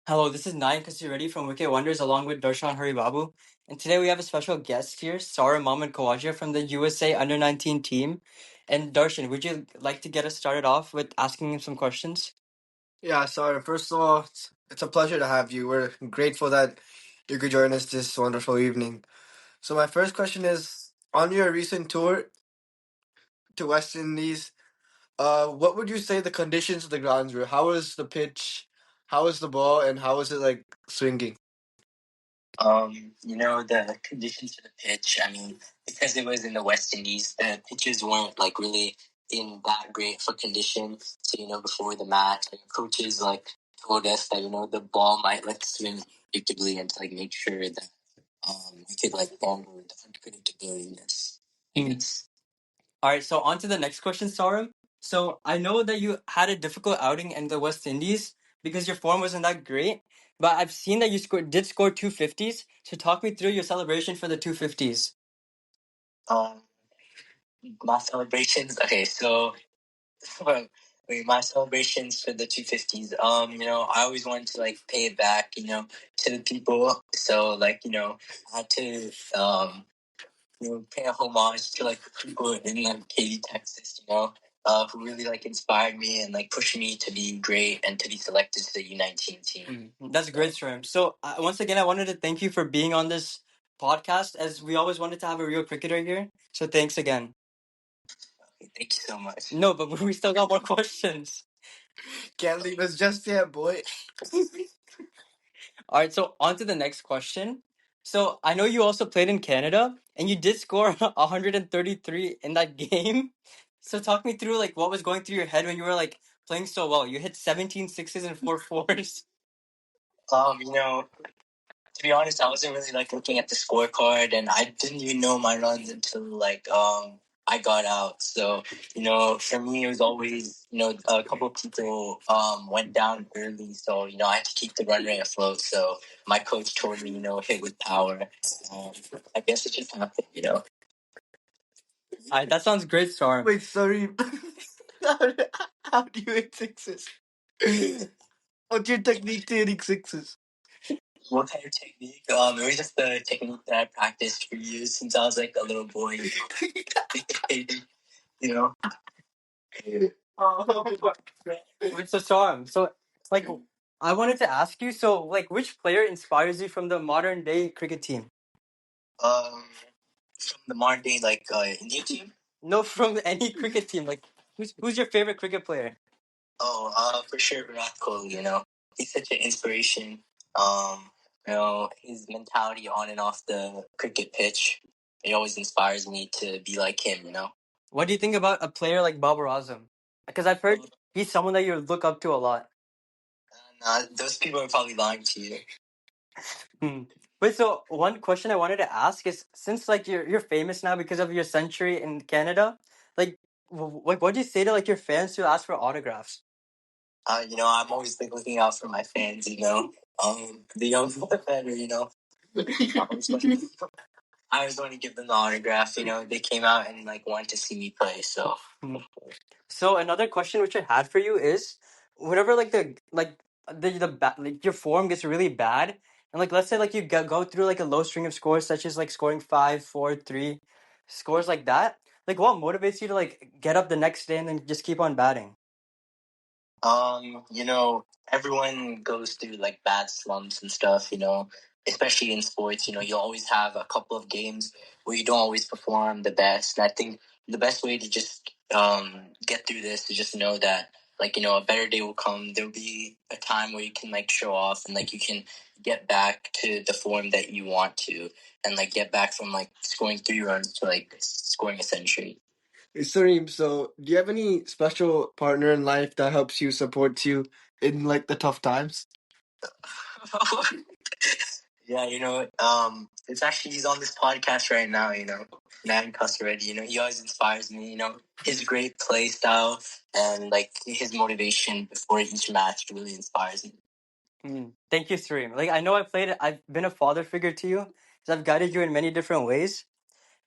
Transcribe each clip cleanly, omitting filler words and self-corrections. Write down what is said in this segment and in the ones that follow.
Hello, this is Nayan Kasiredi from Wicked Wonders along with Darshan Haribabu. And today we have a special guest here, Sarim Mominkhawaja from the USA Under 19 team. And Darshan, would you like to get us started off with asking him some questions? Yeah, sorry. First of all, it's a pleasure to have you. We're grateful that you could join us this wonderful evening. So my first question is, on your recent tour to West Indies, what would you say the conditions of the grounds were? How was the pitch? How was the ball? And how was it like swinging? The conditions for the pitch, I mean, because it was in the West Indies, the pitches weren't like really in that great for condition. So, before the match, like coaches like told us that, the ball might like swing predictably and to like make sure that we could like handle the unpredictability. Yes. All right, so on to the next question, Sarim. So I know that you had a difficult outing in the West Indies because your form wasn't that great, but I've seen that you did score 250s. So talk me through your celebration for the 250s. Um, my celebrations. Okay, so well, my celebrations for the 250s. I always wanted to like pay it back, to the people. So like, I had to pay a homage to like the people in like Katy, Texas, who really like inspired me and like pushed me to be great and to be selected to the U19 team. That's great, Sarim. So once again, I wanted to thank you for being on this podcast as we always wanted to have a real cricketer here. So thanks again. Okay, thank you so much. No, but we still got more questions. Can't leave us just yet, boy. All right, so on to the next question. So I know you also played in Canada and you did score 133 in that game. So talk me through like what was going through your head when you were like playing so well. You hit 17 sixes and 4 fours. To be honest, I wasn't really like looking at the scorecard, and I didn't even know my runs until like I got out. So for me, it was always a couple of people went down early, so I had to keep the run rate afloat. So my coach told me hit with power. I guess it just happened. All right, that sounds great, Star. Wait, sorry. how do you hit sixes? What's your technique to hitting sixes? What kind of technique? It was just the technique that I practiced for years since I was like a little boy. You know. Oh, Wait, so Star, so like I wanted to ask you, so like which player inspires you from the modern day cricket team? Um, from the modern day like India team. No, from any cricket team. Like who's your favorite cricket player? Oh, for sure, Virat Kohli. He's such an inspiration. His mentality on and off the cricket pitch, it always inspires me to be like him. What do you think about a player like Babar Azam? Because I've heard he's someone that you look up to a lot. Those people are probably lying to you. Hmm. Wait, so one question I wanted to ask is, since like you're famous now because of your century in Canada, like what do you say to like your fans who ask for autographs? I'm always like looking out for my fans. The younger the better. I always want to give them the autograph. They came out and like wanted to see me play. So. So another question which I had for you is, whenever like your form gets really bad, and like let's say like you go through like a low string of scores, such as like scoring 5, 4, 3, scores like that. Like what motivates you to like get up the next day and then just keep on batting? Everyone goes through like bad slumps and stuff, especially in sports, you always have a couple of games where you don't always perform the best. And I think the best way to just get through this is just know that like, a better day will come. There'll be a time where you can like show off and like you can get back to the form that you want to and like get back from like scoring 3 runs to like scoring a century. Sareem, so do you have any special partner in life that helps you, supports you in like the tough times? Yeah, it's actually he's on this podcast right now. Nan Cuss already. He always inspires me. His great play style and like his motivation before each match really inspires me. Thank you, Sareem. Like I know I've been a father figure to you, because I've guided you in many different ways.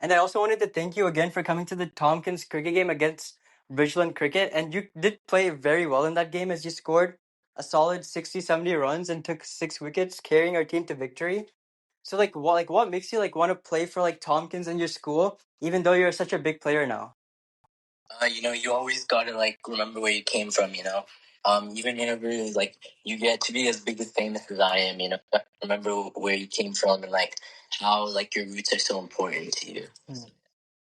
And I also wanted to thank you again for coming to the Tompkins cricket game against Bridgeland Cricket. And you did play very well in that game as you scored a solid 60, 70 runs and took 6 wickets, carrying our team to victory. So what makes you like want to play for like Tompkins in your school, even though you're such a big player now? You always gotta like remember where you came from. Even whenever like you get to be as big as famous as I am, remember where you came from and like how like your roots are so important to you.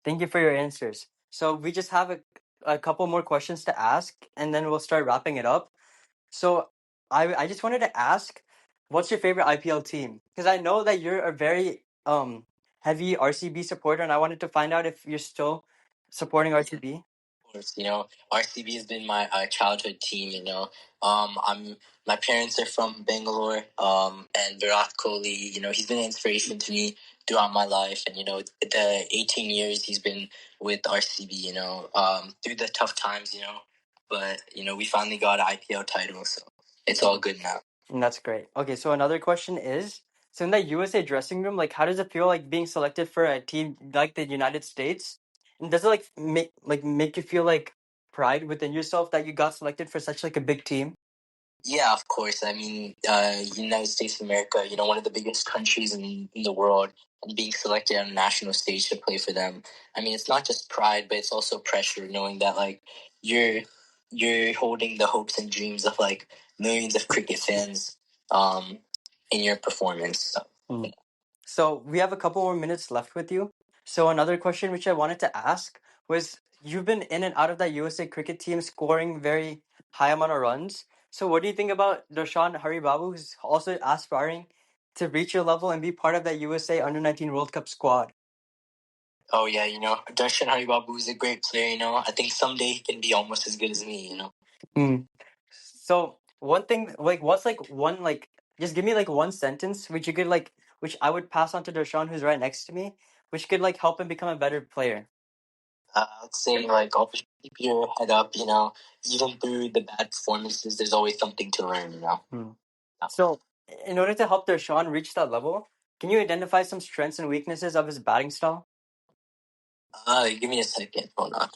Thank you for your answers. So we just have a couple more questions to ask, and then we'll start wrapping it up. So I just wanted to ask, what's your favorite IPL team? Because I know that you're a very heavy RCB supporter, and I wanted to find out if you're still supporting RCB. Of course, RCB has been my childhood team. I'm my parents are from Bangalore. And Virat Kohli, he's been an inspiration to me throughout my life, and the 18 years he's been with RCB. Through the tough times. But we finally got an IPL title, so it's all good now. And that's great. Okay, so another question is, so in that USA dressing room, like how does it feel like being selected for a team like the United States? And does it make you feel like pride within yourself that you got selected for such like a big team? Yeah, of course. I mean, United States of America, one of the biggest countries in the world, and being selected on a national stage to play for them. I mean, it's not just pride, but it's also pressure, knowing that like you're holding the hopes and dreams of like millions of cricket fans, in your performance. So. So we have a couple more minutes left with you. So another question which I wanted to ask was, you've been in and out of that USA cricket team scoring very high amount of runs. So what do you think about Darshan Haribabu, who's also aspiring to reach your level and be part of that USA Under-19 World Cup squad? Oh yeah, Darshan Haribabu is a great player. I think someday he can be almost as good as me. Mm. So one thing, like, what's like one like, just give me like one sentence which you could like, which I would pass on to Darshan, who's right next to me, which could like help him become a better player. I'd say like always keep your head up. Even through the bad performances, there's always something to learn. So, in order to help Darshan reach that level, can you identify some strengths and weaknesses of his batting style? Give me a second. Hold on.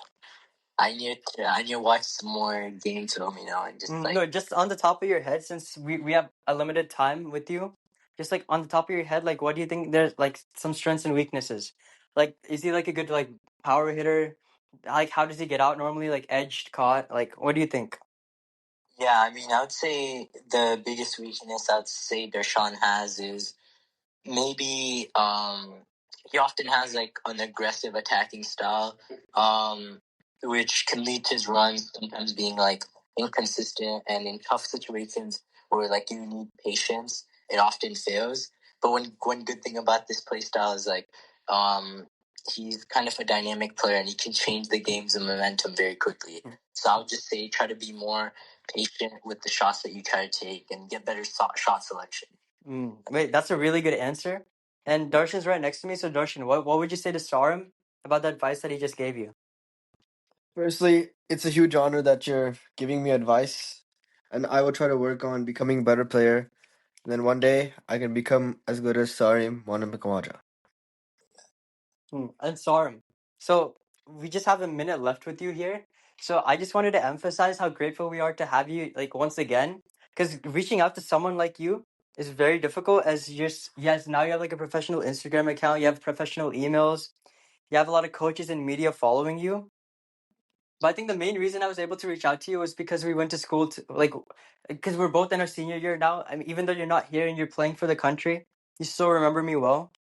I need to watch some more games film. And just like No, just on the top of your head, since we have a limited time with you, just like on the top of your head, like what do you think there's like some strengths and weaknesses? Like, is he like a good like power hitter? Like, how does he get out normally? Like edged, caught? Like, what do you think? yeah, I mean, I would say the biggest weakness I'd say Dershawn has is maybe he often has like an aggressive attacking style, which can lead to his runs sometimes being like inconsistent, and in tough situations where like you need patience, it often fails. But one good thing about this play style is like he's kind of a dynamic player and he can change the game's momentum very quickly. So I would just say try to be more patient with the shots that you try to take and get better shot selection. Wait, that's a really good answer. And Darshan's right next to me. So Darshan, what would you say to Sarim about the advice that he just gave you? Firstly, it's a huge honor that you're giving me advice, and I will try to work on becoming a better player. And then one day I can become as good as Sarim Mominkhawaja. And Sarim. So we just have a minute left with you here. So I just wanted to emphasize how grateful we are to have you like once again. Because reaching out to someone like you is very difficult, as yes, now you have like a professional Instagram account, you have professional emails, you have a lot of coaches and media following you. But I think the main reason I was able to reach out to you was because we went to school to like, because we're both in our senior year now. I mean, even though you're not here and you're playing for the country, you still remember me well.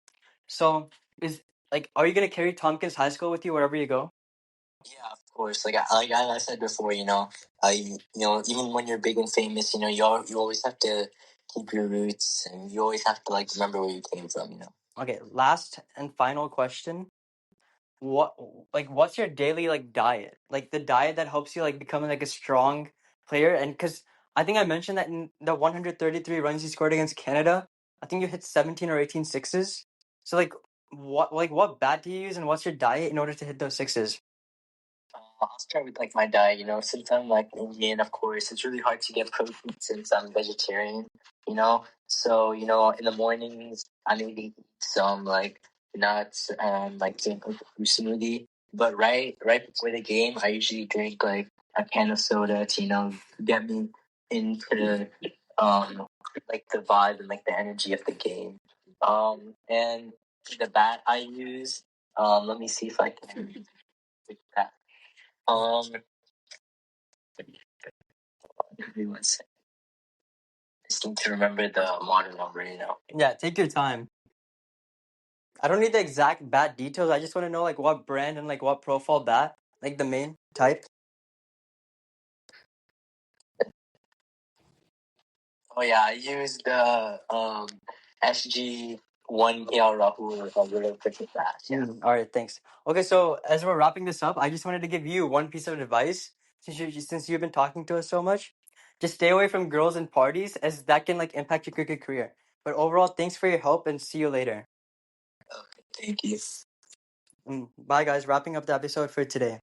So is like, are you gonna carry Tompkins High School with you wherever you go? Yeah, of course. Like I said before, even when you're big and famous, you always have to keep your roots, and you always have to like remember where you came from. Okay, last and final question. What what's your daily like diet? Like the diet that helps you like become like a strong player? And because I think I mentioned that in the 133 runs you scored against Canada, I think you hit 17 or 18 sixes. So what bat do you use and what's your diet in order to hit those sixes? I'll start with like my diet. Since I'm like Indian, of course, it's really hard to get protein since I'm vegetarian. So in the mornings I maybe eat some like nuts and like drink like a fruit smoothie. But right before the game, I usually drink like a can of soda to get me into like the vibe and like the energy of the game. And the bat I use, let me see if I can pick that. Give me one second. I just need to remember the model number, you know. Yeah, take your time. I don't need the exact bat details. I just want to know like what brand and like what profile bat, like the main type. Oh yeah, I used the SG1 Hill Rahul Hero cricket bat. Yeah. All right, thanks. Okay, so as we're wrapping this up, I just wanted to give you one piece of advice since you've been talking to us so much. Just stay away from girls and parties, as that can like impact your cricket career. But overall, thanks for your help and see you later. Okay, thank you. Bye, guys. Wrapping up the episode for today.